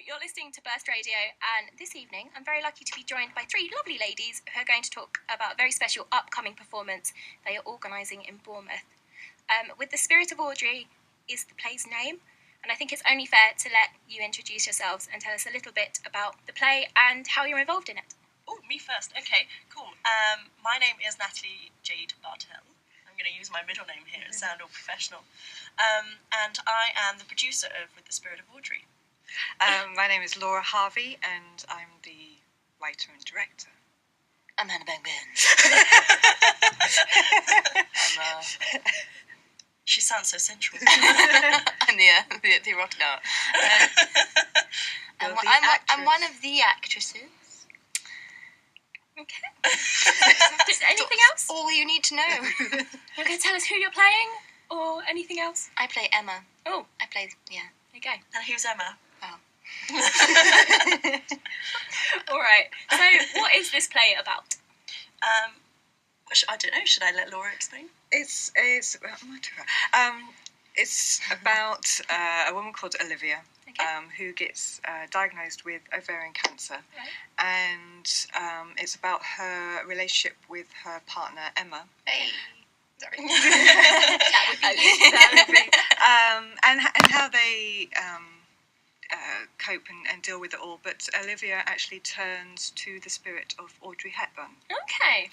you're listening to Burst Radio, and this evening I'm very lucky to be joined by three lovely ladies who are going to talk about a very special upcoming performance they are organising in Bournemouth. With the Spirit of Audrey is the play's name, and I think it's only fair to let you introduce yourselves and tell us a little bit about the play and how you're involved in it. Oh, me first. Okay, cool. My name is Natalie Jade Bartel. I'm going to use my middle name here and sound all professional. And I am the producer of With the Spirit of Audrey. My name is Laura Harvey, and I'm the writer and director. I'm Hannah Bang-Bang. She sounds so sensual. I'm the erotic art. I'm one of the actresses. Okay. Just anything else? All you need to know. You're going to tell us who you're playing, or anything else? I play Emma. Oh. I play, yeah. There you go. And who's Emma? Oh. All right. So, what is this play about? I don't know. Should I let Laura explain? It's about a woman called Olivia, who gets diagnosed with ovarian cancer, and it's about her relationship with her partner Emma. Hey. Sorry. That would be and how they cope and deal with it all. But Olivia actually turns to the spirit of Audrey Hepburn, Okay.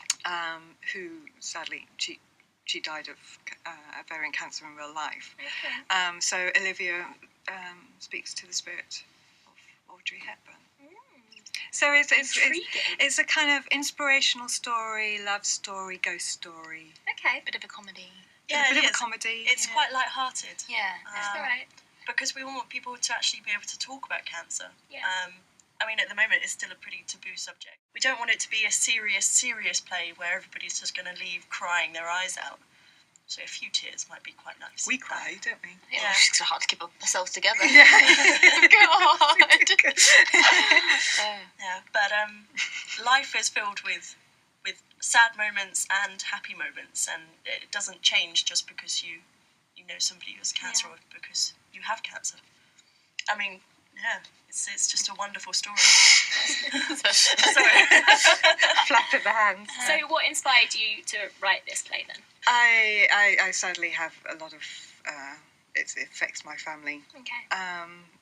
Who sadly she died of ovarian cancer in real life. Okay. So Olivia speaks to the spirit of Audrey Hepburn. So it's a kind of inspirational story, love story, ghost story. Okay. Bit of a comedy. Yeah, a bit it of is. a comedy. It's quite light-hearted. Yeah. That's all right. Because we want people to actually be able to talk about cancer. Yeah. I mean, at the moment, it's still a pretty taboo subject. We don't want it to be a serious play where everybody's just going to leave crying their eyes out. So a few tears might be quite nice. We cry, don't we? Yeah. It's hard to keep ourselves together. Yeah. God. Yeah, but life is filled with sad moments and happy moments, and it doesn't change just because you know somebody who has cancer or because you have cancer. I mean, yeah, it's just a wonderful story. Sorry. Flap at the hands. So, what inspired you to write this play then? I sadly have a lot of it affects my family. Okay.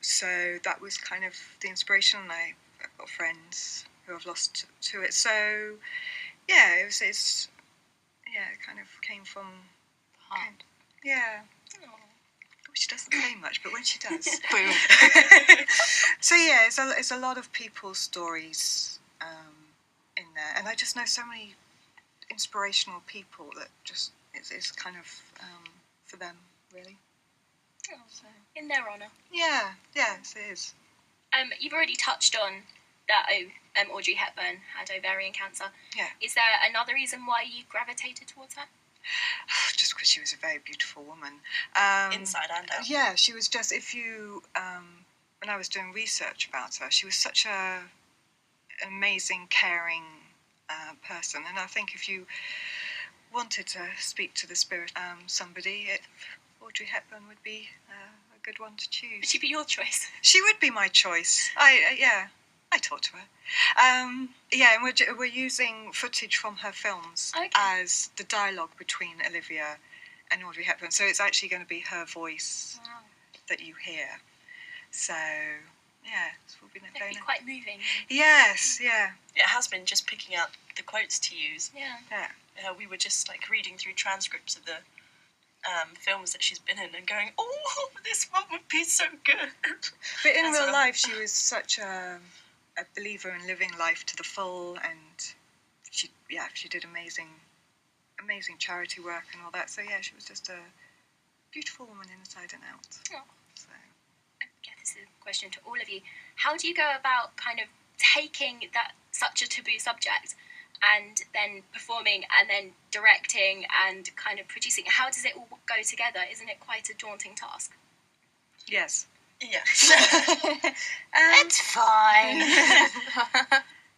So that was kind of the inspiration. I've got friends who I've lost to it. So yeah, it kind of came from Heart. yeah. She doesn't say much, but when she does, Boom. So yeah, it's a lot of people's stories in there, and I just know so many inspirational people that just it's kind of for them really. Oh, so in their honour. Yeah, yes, it is. You've already touched on that Audrey Hepburn had ovarian cancer. Yeah. Is there another reason why you gravitated towards her? Just because she was a very beautiful woman. Inside and out. Yeah, she was just, when I was doing research about her, she was such an amazing, caring person. And I think if you wanted to speak to the spirit somebody, Audrey Hepburn would be a good one to choose. Would she be your choice? She would be my choice. I talked to her. And we're using footage from her films as the dialogue between Olivia and Audrey Hepburn. So it's actually going to be her voice that you hear. So, yeah, it's will be It'd be quite moving. Yes, yeah. It has been just picking out the quotes to use. Yeah. We were just like reading through transcripts of the films that she's been in and going, oh, this one would be so good. But in real life, she was such a believer in living life to the full, and she did amazing charity work and all that. So yeah, she was just a beautiful woman inside and out. Oh. So I guess this is a question to all of you. How do you go about kind of taking such a taboo subject and then performing and then directing and kind of producing? How does it all go together? Isn't it quite a daunting task? yes. Yeah. It's fine.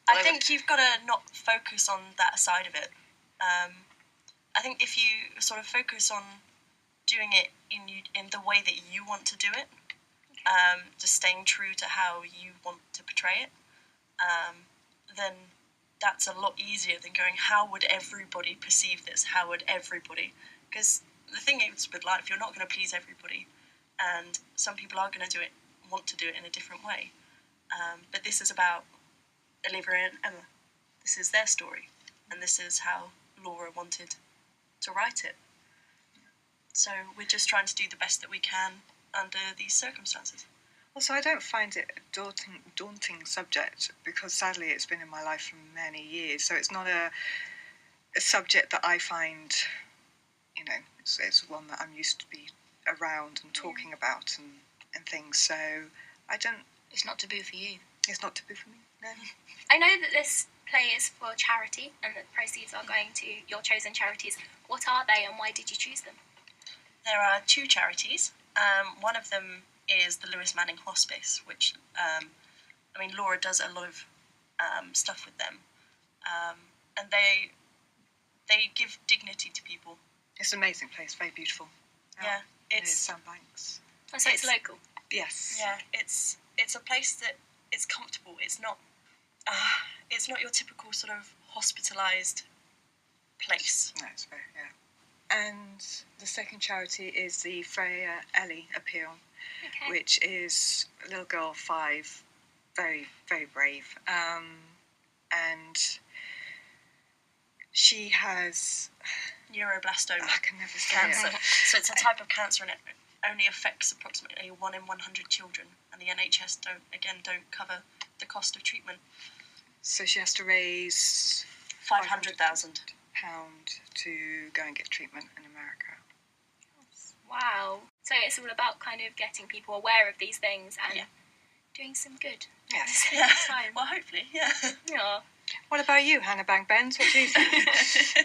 I think you've got to not focus on that side of it. I think if you sort of focus on doing it in the way that you want to do it, just staying true to how you want to portray it, then that's a lot easier than going, how would everybody perceive this? How would everybody? Because the thing is with life, you're not going to please everybody, and some people are going to want to do it in a different way. But this is about Olivia and Emma. This is their story, and this is how Laura wanted to write it. So we're just trying to do the best that we can under these circumstances. Also, I don't find it a daunting subject, because sadly it's been in my life for many years. So it's not a subject that I find, it's one that I'm used to be around and talking about and things. So I don't. It's not taboo for you. It's not taboo for me. No. I know that this play is for charity and that the proceeds are going to your chosen charities. What are they and why did you choose them? There are 2 charities. One of them is the Lewis Manning Hospice, which, Laura does a lot of stuff with them. And they give dignity to people. It's an amazing place, very beautiful. Yeah, it's Sandbanks. Oh, so it's local. Yes. Yeah, it's a place that is comfortable. It's not your typical sort of hospitalised place. No, it's very, yeah. And the second charity is the Freya Ellie Appeal, which is a little girl, 5, very, very brave. And she has neuroblastoma. I can never say cancer. it. So it's a type of cancer, and it only affects approximately 1 in 100 children. And the NHS don't cover the cost of treatment. So she has to raise £500,000 to go and get treatment in America. Wow. So it's all about kind of getting people aware of these things and doing some good. Yes. At the same time. Well, hopefully, yeah. Yeah. What about you, Hannah Bang-Bens? What do you think?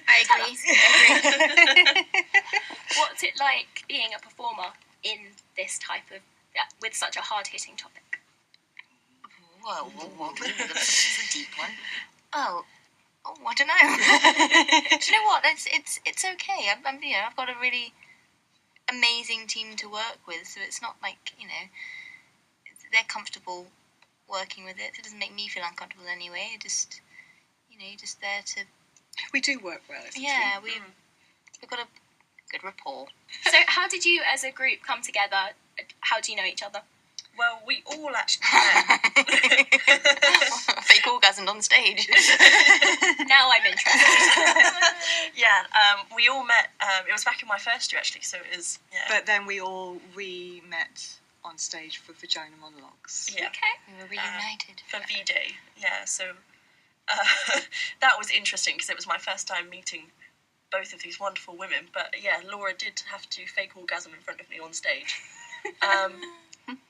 I agree. What's it like being a performer in this type of, with such a hard-hitting topic? Whoa, that's a deep one. Oh, I don't know. Do you know what? It's okay. I've got a really amazing team to work with, so it's not like they're comfortable working with it. It doesn't make me feel uncomfortable anyway. You're just there to. We do work well as a team. We've got a good rapport. So how did you as a group come together? How do you know each other? Well, we all actually met. Fake orgasm on stage. Now I'm interested. Yeah, we all met. It was back in my first year, actually, so it was. Yeah. But then we all re-met on stage for Vagina Monologues. Yeah. Okay. We were reunited. For V-Day, yeah, so that was interesting because it was my first time meeting both of these wonderful women. But yeah, Laura did have to fake orgasm in front of me on stage.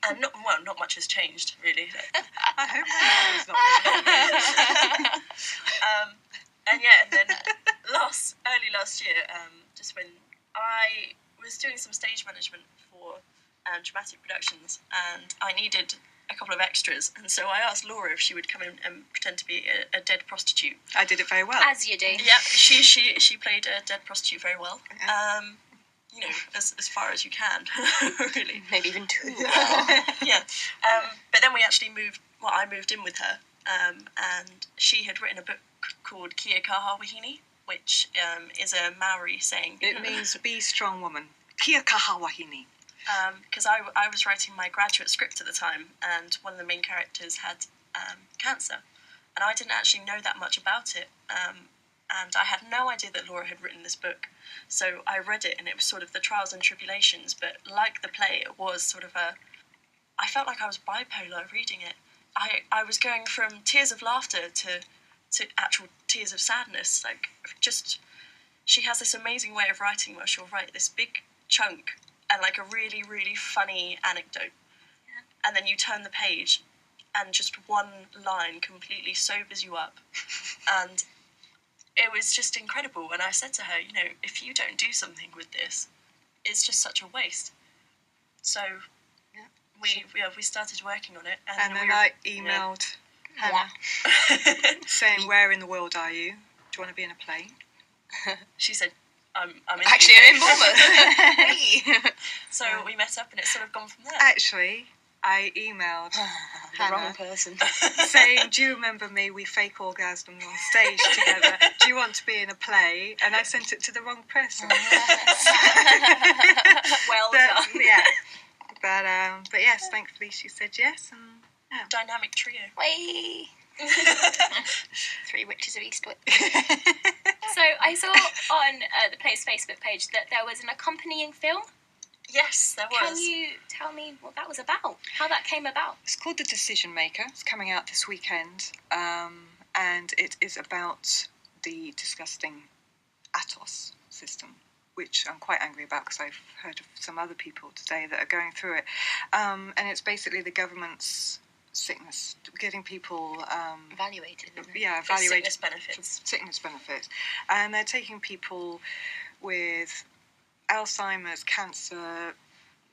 And not much has changed, really. I hope my mother's not. And then early last year, just when I was doing some stage management for dramatic productions, and I needed a couple of extras, and so I asked Laura if she would come in and pretend to be a dead prostitute. I did it very well. As you do. Yeah, she played a dead prostitute very well. As far as you can, really. Maybe even 2. Yeah. But then we actually moved. Well, I moved in with her, and she had written a book called Kia Kaha Wahine, which is a Maori saying. It means be strong woman. Kia kaha wahine. Because I was writing my graduate script at the time, and one of the main characters had cancer, and I didn't actually know that much about it. And I had no idea that Laura had written this book. So I read it, and it was sort of the trials and tribulations, but like the play, it was sort of I felt like I was bipolar reading it. I was going from tears of laughter to actual tears of sadness. Like, just, she has this amazing way of writing where she'll write this big chunk and like a really, really funny anecdote. Yeah. And then you turn the page and just one line completely sobers you up. And it was just incredible. And I said to her, if you don't do something with this, it's just such a waste. So we started working on it. And then I emailed Hannah saying, where in the world are you? Do you want to be in a play? She said, I'm in actually in Bournemouth. So we met up, and it's sort of gone from there. Actually, I emailed The Hannah wrong person. saying, "Do you remember me? We fake orgasmed on stage together. Do you want to be in a play?" And I sent it to the wrong person. Well done. Yeah. But yes, thankfully she said yes, and yeah. Dynamic trio. Way. 3 Witches of Eastwick. So I saw on the play's Facebook page that there was an accompanying film. Yes, there was. Can you tell me what that was about? How that came about? It's called The Decision Maker. It's coming out this weekend, and it is about the disgusting Atos system, which I'm quite angry about because I've heard of some other people today that are going through it. And it's basically the government's sickness, getting people Evaluated, isn't it? yeah, For evaluated sickness benefits. and they're taking people with Alzheimer's, cancer,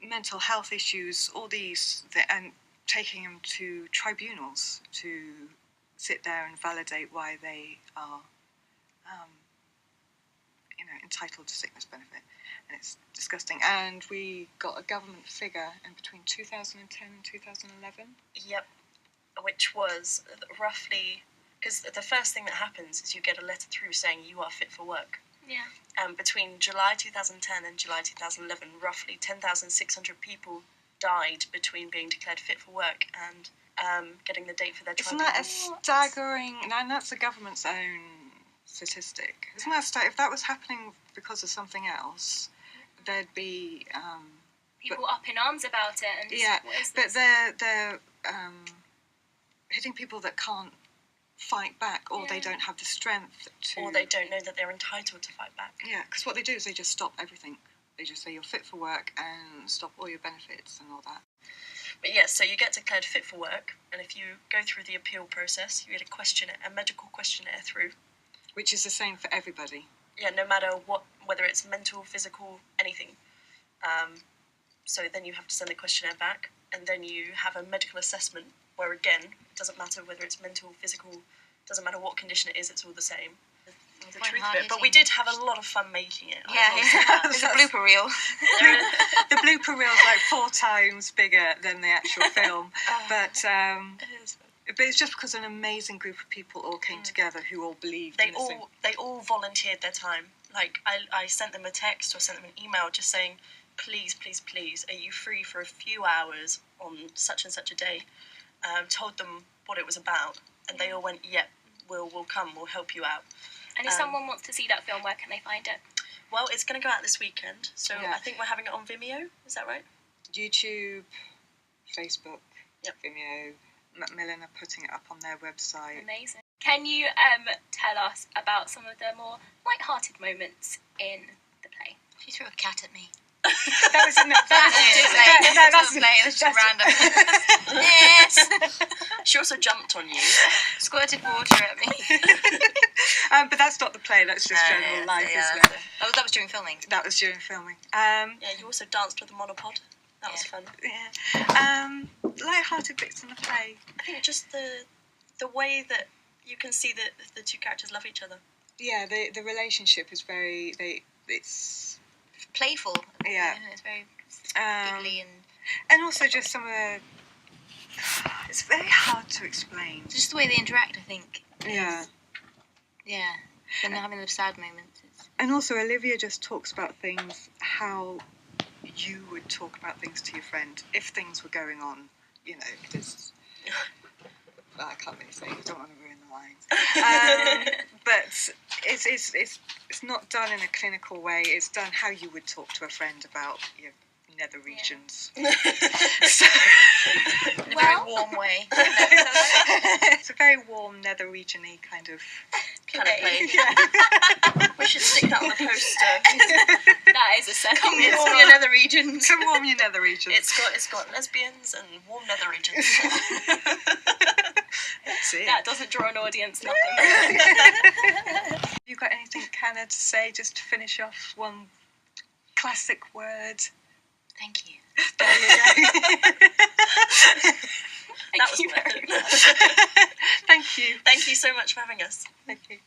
mental health issues, all these, and taking them to tribunals to sit there and validate why they are, entitled to sickness benefit. And it's disgusting. And we got a government figure in between 2010 and 2011. Yep. Which was roughly, because the first thing that happens is you get a letter through saying you are fit for work. Yeah. Between July 2010 and July 2011, roughly 10,600 people died between being declared fit for work and getting the date for their Isn't tribunal. that a staggering... And that's the government's own statistic. Isn't that if that was happening because of something else, there'd be... People up in arms about it. And yeah, what is but this? they're hitting people that can't fight back, or they don't have the strength to... Or they don't know that they're entitled to fight back. Yeah, because what they do is they just stop everything. They just say you're fit for work and stop all your benefits and all that. But yes, so you get declared fit for work, and if you go through the appeal process, you get a medical questionnaire through. Which is the same for everybody. Yeah, no matter what, whether it's mental, physical, anything. So then you have to send the questionnaire back, and then you have a medical assessment where, again, it doesn't matter whether it's mental, physical, doesn't matter what condition it is, it's all the same. The truth of it. But we did have a lot of fun making it. There's a blooper reel. The blooper reel's like 4 times bigger than the actual film. But it's just because an amazing group of people all came together who all believed in the same. They all volunteered their time. Like, I sent them a text or sent them an email just saying, please, please, please, are you free for a few hours on such and such a day? Told them what it was about, and they all went, yep, we'll come, we'll help you out. And if someone wants to see that film, where can they find it? Well, it's going to go out this weekend, so Yeah. I think we're having it on Vimeo, is that right? YouTube, Facebook, Yep. Vimeo, Macmillan are putting it up on their website. Amazing. Can you tell us about some of the more light-hearted moments in the play? She threw a cat at me. That was in the... That's just random. Yes. She also jumped on you. Squirted water at me. but that's not the play, that's just general life, isn't it? Oh, that was during filming. That was during filming. Yeah, you also danced with a monopod. That was fun. Yeah. Light-hearted bits in the play. I think just the way that you can see that the two characters love each other. Yeah, the relationship is very... It's playful. Yeah. It's very giggly and also just some of the... It's very hard to explain. just the way they interact, I think. Yeah. Yeah. And having those sad moments. And also Olivia just talks about things how you would talk about things to your friend if things were going on, there's... Well, I can't really say, I don't want to ruin the lines. But it's not done in a clinical way, it's done how you would talk to a friend about your nether regions. So, in a very warm way. it's a very warm nether region-y kind of play. Yeah. We should stick that on the poster. That is a second. Come warm your nether regions. Come warm your nether regions. It's got lesbians and warm nether regions. That's it. That doesn't draw an audience, nothing. Have you got anything, Hannah, to say just to finish off? One classic word. Thank you. There you go. That was Thank you worth very it. much. Thank you. Thank you so much for having us. Thank you.